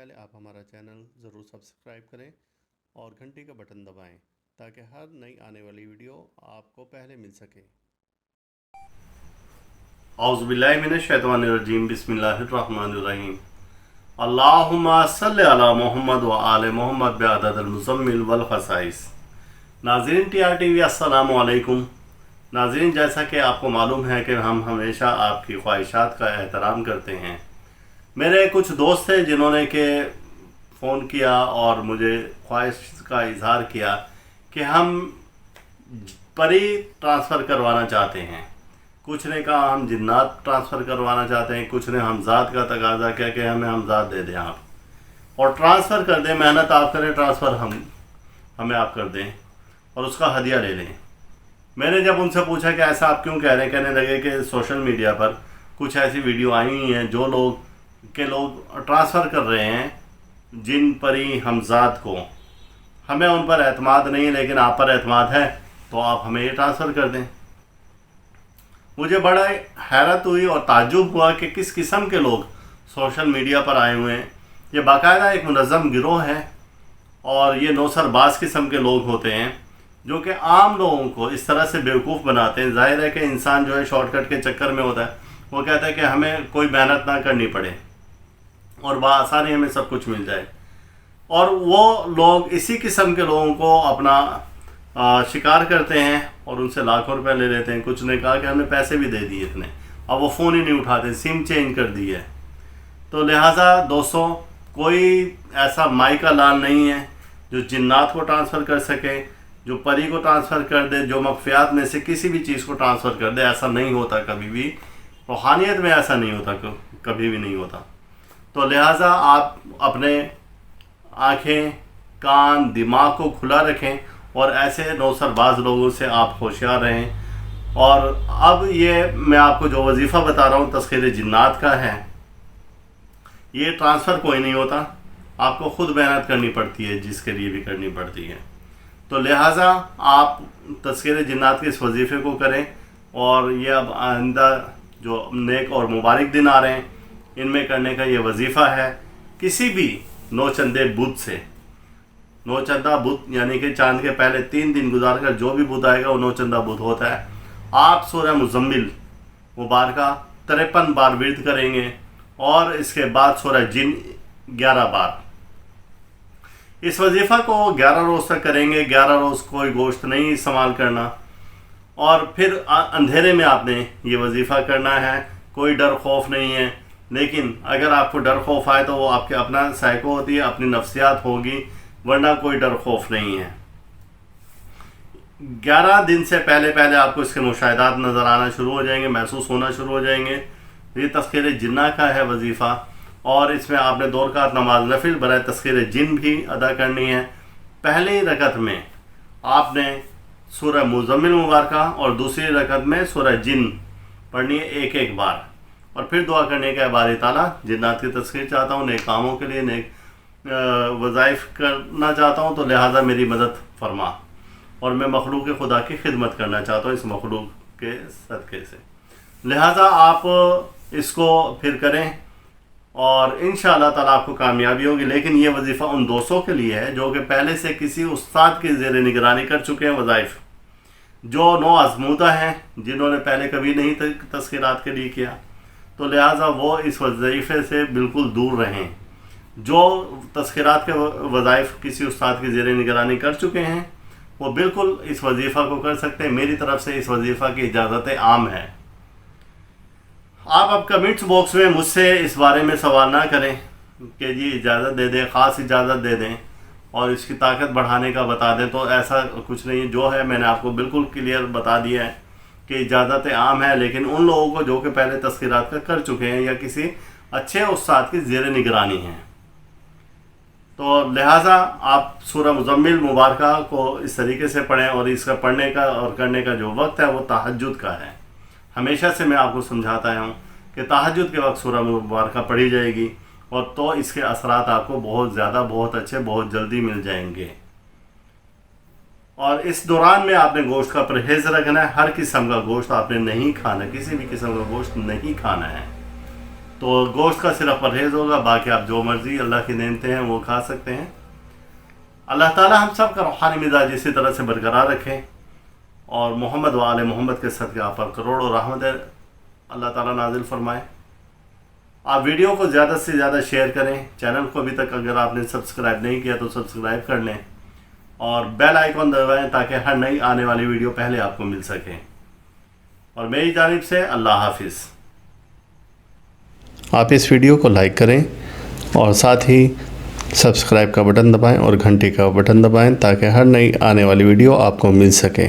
पहले आप हमारा चैनल ज़रूर सब्सक्राइब करें और घंटी का बटन दबाएं ताकि हर नई आने वाली वीडियो आपको पहले मिल सके। औज़ुबिल्लाहि मिनश्शैतानिर्रजीम बिस्मिल्लाहिर्रहमानिर्रहीम। अल्लाहुम्मा सल्लि अला मोहम्मद व आले मोहम्मद बिअददिल मुज़म्मिल वल खसाइस। नाज़रीन TRTV अस्सलामु अलैकुम। नाज़रीन, जैसा कि आपको मालूम है कि हम हमेशा आपकी ख्वाहिशात का एहतराम करते हैं। मेरे कुछ दोस्त थे जिन्होंने के फ़ोन किया और मुझे ख्वाहिश का इजहार किया कि हम परी ट्रांसफ़र करवाना चाहते हैं। कुछ ने कहा हम जिन्नात ट्रांसफ़र करवाना चाहते हैं, कुछ ने हमज़ाद का तकाजा किया कि हमें हमज़ाद दे दें आप और ट्रांसफ़र कर दें, मेहनत आप करें, ट्रांसफ़र हमें आप कर दें और उसका हदिया ले लें। मैंने जब उनसे पूछा कि ऐसा आप क्यों कह रहे हैं, कहने लगे कि सोशल मीडिया पर कुछ ऐसी वीडियो आई हुई हैं जो लोग ट्रांसफ़र कर रहे हैं जिन परी हमज़ाद को। हमें उन पर एतमाद नहीं है, लेकिन आप पर एतमाद है तो आप हमें ये ट्रांसफ़र कर दें। मुझे बड़ा हैरत हुई और ताज्जुब हुआ कि किस किस्म के लोग सोशल मीडिया पर आए हुए हैं। ये बाकायदा एक मुनज़्ज़म गिरोह है और ये नौसरबाज किस्म के लोग होते हैं जो कि आम लोगों को इस तरह से बेवकूफ़ बनाते हैं। ज़ाहिर है कि इंसान जो है शॉर्टकट के चक्कर में होता है, वो कहता है कि हमें कोई मेहनत ना करनी पड़े और बआसानी हमें सब कुछ मिल जाए। और वो लोग इसी किस्म के लोगों को अपना शिकार करते हैं और उनसे लाखों रुपए ले लेते हैं। कुछ ने कहा कि हमने पैसे भी दे दिए इतने, अब वो फ़ोन ही नहीं उठाते, सिम चेंज कर दी है। तो लिहाजा दोस्तों, कोई ऐसा माई का लाल नहीं है जो जिन्नात को ट्रांसफ़र कर सके, जो परी को ट्रांसफ़र कर दे, जो मख्फियात में से किसी भी चीज़ को ट्रांसफ़र कर दे। ऐसा नहीं होता कभी भी, रूहानियत में ऐसा नहीं होता, कभी भी नहीं होता। तो लिहाजा आप अपने आँखें, कान, दिमाग को खुला रखें और ऐसे नौसरबाज लोगों से आप होशियार रहें। और अब ये मैं आपको जो वजीफ़ा बता रहा हूँ तस्खीर जिन्नात का है। ये ट्रांसफ़र कोई नहीं होता, आपको ख़ुद मेहनत करनी पड़ती है, जिसके लिए भी करनी पड़ती है। तो लिहाजा आप तस्खीर जिन्नात के इस वजीफ़े को करें। और ये अब आइंदा जो नेक और मुबारक दिन आ रहे हैं, इनमें करने का ये वजीफ़ा है। किसी भी नौचंदे बुध से, नौचंदा बुध यानी कि चांद के पहले 3 दिन गुजार कर जो भी बुध आएगा वो नौचंदा बुध होता है। आप सूरह मुज़म्मिल मुबारका 53 बार विर्द करेंगे और इसके बाद सूरह जिन 11 बार। इस वजीफ़ा को 11 रोज़ तक करेंगे। 11 रोज़ कोई गोश्त नहीं इस्तेमाल करना और फिर अंधेरे में आपने ये वजीफ़ा करना है। कोई डर खौफ नहीं है, लेकिन अगर आपको डर खौफ आए तो वो आपके अपना साइको होती है, अपनी नफ्सियात होगी, वरना कोई डर खौफ नहीं है। 11 दिन से पहले पहले आपको इसके मुशाहिदात नज़र आना शुरू हो जाएंगे, महसूस होना शुरू हो जाएंगे। ये तस्खीर जिन्ना का है वजीफ़ा और इसमें आपने 2 रकात नमाज नफिल बराए तस्खीर जिन भी अदा करनी है। पहली रकत में आपने सूरह मुज़म्मिल मुबारका और दूसरी रकत में सूरह जिन पढ़नी है 1-1 बार। और फिर दुआ करने के बारी ताला जिन्नात की तस्खीर चाहता हूँ, नेक कामों के लिए, नेक वज़ाइफ करना चाहता हूँ, तो लिहाजा मेरी मदद फरमा। और मैं मखलूक खुदा की खिदमत करना चाहता हूँ इस मखलूक के सदक़े से। लिहाजा आप इसको फिर करें और इंशाअल्लाह ताला आपको कामयाबी होगी। लेकिन ये वजीफ़ा उन दोस्तों के लिए है जो कि पहले से किसी उस्ताद की ज़ेर निगरानी कर चुके हैं वज़ाइफ, जो नो आज़मूदा हैं, जिन्होंने पहले कभी नहीं तस्खीरात के लिए किया। तो लिहाजा वो इस वजीफ़े से बिल्कुल दूर रहें। जो तस्खीरात के वज़ाइफ किसी उस्ताद की ज़ेर निगरानी कर चुके हैं वो बिल्कुल इस वजीफ़ा को कर सकते हैं। मेरी तरफ़ से इस वजीफ़ा की इजाज़त आम है। आप अब कमेंट्स बॉक्स में मुझसे इस बारे में सवाल ना करें कि जी इजाज़त दे दें, ख़ास इजाज़त दे दें और इसकी ताकत बढ़ाने का बता दें। तो ऐसा कुछ नहीं, जो है मैंने आपको बिल्कुल क्लियर बता दिया है कि इजाज़त आम है, लेकिन उन लोगों को जो कि पहले तस्खीरात का कर चुके हैं या किसी अच्छे उस्ताद की ज़ेर निगरानी है। तो लिहाजा आप सूरह मुज़म्मिल मुबारका को इस तरीके से पढ़ें और इसका पढ़ने का और करने का जो वक्त है वो तहज्जुद का है। हमेशा से मैं आपको समझाता हूँ कि तहज्जुद के वक्त सूरह मुबारका पढ़ी जाएगी और तो इसके असरात आपको बहुत ज़्यादा, बहुत अच्छे, बहुत जल्दी मिल जाएंगे। और इस दौरान में आपने गोश्त का परहेज़ रखना है। हर किस्म का गोश्त आपने नहीं खाना, किसी भी किस्म का गोश्त नहीं खाना है। تو گوشت کا صرف پرہیز ہوگا، باقی آپ جو مرضی اللہ کی نعمتیں ہیں وہ کھا سکتے ہیں۔ اللہ تعالی ہم سب کا روحانی مزاج اسی طرح سے برقرار رکھیں، اور محمد و آل محمد کے صدقے آپ پر کروڑوں رحمتیں اللہ تعالیٰ نازل فرمائے۔ آپ ویڈیو کو زیادہ سے زیادہ شیئر کریں، چینل کو ابھی تک اگر آپ نے سبسکرائب نہیں کیا تو سبسکرائب کر لیں، اور بیل آئیکن دبائیں تاکہ ہر نئی آنے والی ویڈیو پہلے آپ کو مل سکیں۔ اور میری جانب سے اللہ حافظ۔ آپ اس ویڈیو کو لائک کریں اور ساتھ ہی سبسکرائب کا بٹن دبائیں اور گھنٹی کا بٹن دبائیں تاکہ ہر نئی آنے والی ویڈیو آپ کو مل سکے۔